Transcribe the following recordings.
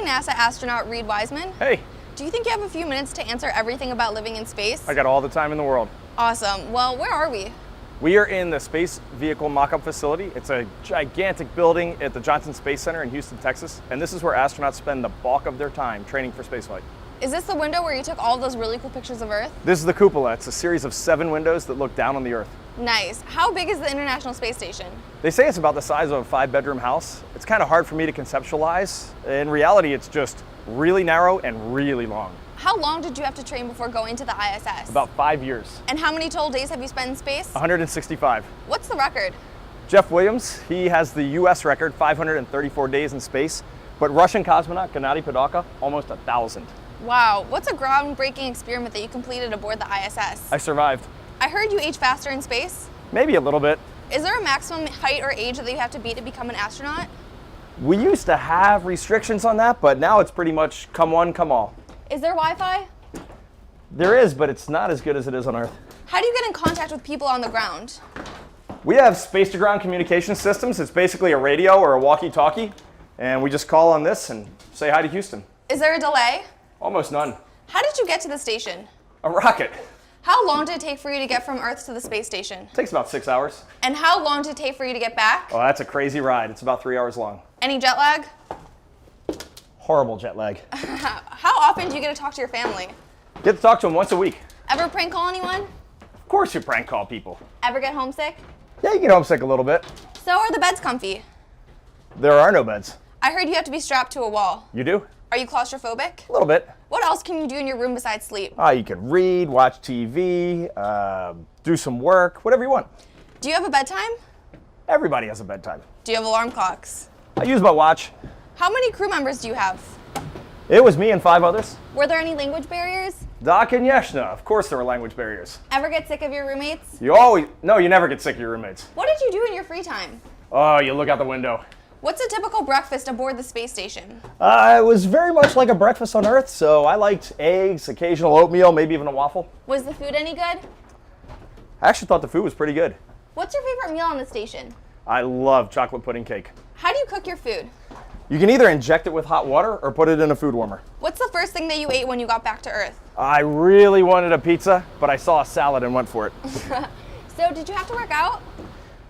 Hey NASA astronaut Reed Wiseman. Hey. Do you think you have a few minutes to answer everything about living in space? I got all the time in the world. Awesome. Well, where are we? We are in the Space Vehicle Mock-Up Facility. It's a gigantic building at the Johnson Space Center in Houston, Texas. And this is where astronauts spend the bulk of their time training for spaceflight. Is this the window where you took all those really cool pictures of Earth? This is the cupola. It's a series of 7 windows that look down on the Earth. Nice. How big is the International Space Station? They say it's about the size of a 5-bedroom house. It's kind of hard for me to conceptualize. In reality, it's just really narrow and really long. How long did you have to train before going to the ISS? About 5 years. And how many total days have you spent in space? 165. What's the record? Jeff Williams, he has the US record, 534 days in space, but Russian cosmonaut Gennady Padalka, almost 1,000. Wow, what's a groundbreaking experiment that you completed aboard the ISS? I survived. I heard you age faster in space. Maybe a little bit. Is there a maximum height or age that you have to be to become an astronaut? We used to have restrictions on that, but now it's pretty much come one, come all. Is there Wi-Fi? There is, but it's not as good as it is on Earth. How do you get in contact with people on the ground? We have space-to-ground communication systems. It's basically a radio or a walkie-talkie, and we just call on this and say hi to Houston. Is there a delay? Almost none. How did you get to the station? A rocket. How long did it take for you to get from Earth to the space station? Takes about 6 hours. And how long did it take for you to get back? Oh, that's a crazy ride. It's about 3 hours long. Any jet lag? Horrible jet lag. How often do you get to talk to your family? Get to talk to them once a week. Ever prank call anyone? Of course you prank call people. Ever get homesick? Yeah, you get homesick a little bit. So are the beds comfy? There are no beds. I heard you have to be strapped to a wall. You do? Are you claustrophobic? A little bit. What else can you do in your room besides sleep? You can read, watch TV, do some work, whatever you want. Do you have a bedtime? Everybody has a bedtime. Do you have alarm clocks? I use my watch. How many crew members do you have? It was me and 5 others. Were there any language barriers? Doc and Yeshna, of course there were language barriers. Ever get sick of your roommates? No, you never get sick of your roommates. What did you do in your free time? Oh, you look out the window. What's a typical breakfast aboard the space station? It was very much like a breakfast on Earth, so I liked eggs, occasional oatmeal, maybe even a waffle. Was the food any good? I actually thought the food was pretty good. What's your favorite meal on the station? I love chocolate pudding cake. How do you cook your food? You can either inject it with hot water or put it in a food warmer. What's the first thing that you ate when you got back to Earth? I really wanted a pizza, but I saw a salad and went for it. So did you have to work out?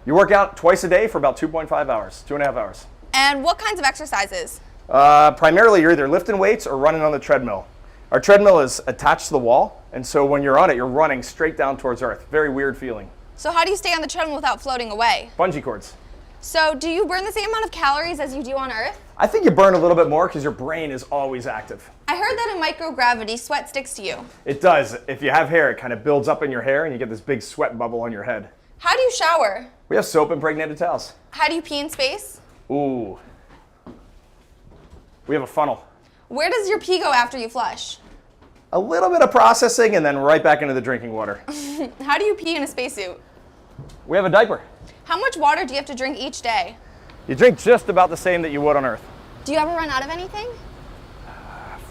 You work out twice a day for about 2.5 hours, 2.5 hours. And what kinds of exercises? Primarily, you're either lifting weights or running on the treadmill. Our treadmill is attached to the wall, and so when you're on it, you're running straight down towards Earth. Very weird feeling. So how do you stay on the treadmill without floating away? Bungee cords. So do you burn the same amount of calories as you do on Earth? I think you burn a little bit more because your brain is always active. I heard that in microgravity, sweat sticks to you. It does. If you have hair, it kind of builds up in your hair and you get this big sweat bubble on your head. How do you shower? We have soap impregnated towels. How do you pee in space? Ooh. We have a funnel. Where does your pee go after you flush? A little bit of processing and then right back into the drinking water. How do you pee in a spacesuit? We have a diaper. How much water do you have to drink each day? You drink just about the same that you would on Earth. Do you ever run out of anything?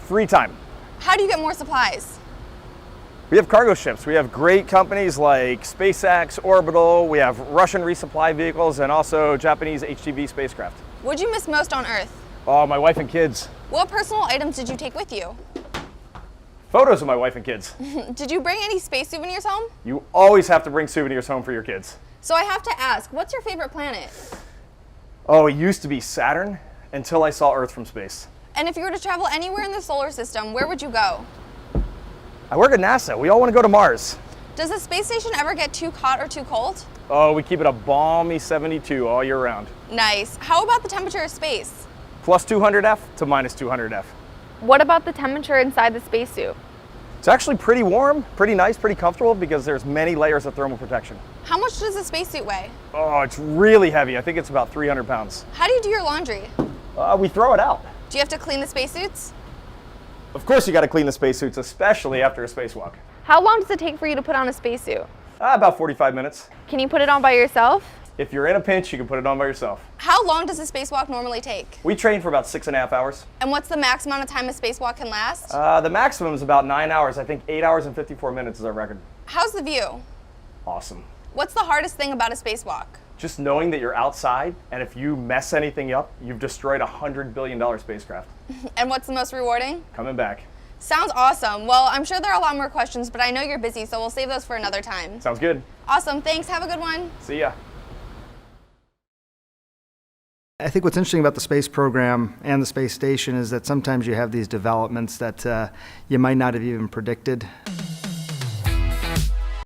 Free time. How do you get more supplies? We have cargo ships. We have great companies like SpaceX, Orbital. We have Russian resupply vehicles and also Japanese HTV spacecraft. What'd you miss most on Earth? Oh, my wife and kids. What personal items did you take with you? Photos of my wife and kids. Did you bring any space souvenirs home? You always have to bring souvenirs home for your kids. So I have to ask, what's your favorite planet? Oh, it used to be Saturn until I saw Earth from space. And if you were to travel anywhere in the solar system, where would you go? I work at NASA. We all want to go to Mars. Does the space station ever get too hot or too cold? Oh, we keep it a balmy 72 all year round. Nice. How about the temperature of space? Plus 200 F to minus 200 F. What about the temperature inside the spacesuit? It's actually pretty warm, pretty nice, pretty comfortable because there's many layers of thermal protection. How much does a spacesuit weigh? Oh, it's really heavy. I think it's about 300 pounds. How do you do your laundry? We throw it out. Do you have to clean the spacesuits? Of course you got to clean the spacesuits, especially after a spacewalk. How long does it take for you to put on a spacesuit? About 45 minutes. Can you put it on by yourself? If you're in a pinch, you can put it on by yourself. How long does a spacewalk normally take? We train for about 6.5 hours. And what's the max amount of time a spacewalk can last? The maximum is about 9 hours. I think 8 hours and 54 minutes is our record. How's the view? Awesome. What's the hardest thing about a spacewalk? Just knowing that you're outside, and if you mess anything up, you've destroyed a $100 billion spacecraft. And what's the most rewarding? Coming back. Sounds awesome. Well, I'm sure there are a lot more questions, but I know you're busy, so we'll save those for another time. Sounds good. Awesome. Thanks. Have a good one. See ya. I think what's interesting about the space program and the space station is that sometimes you have these developments that you might not have even predicted.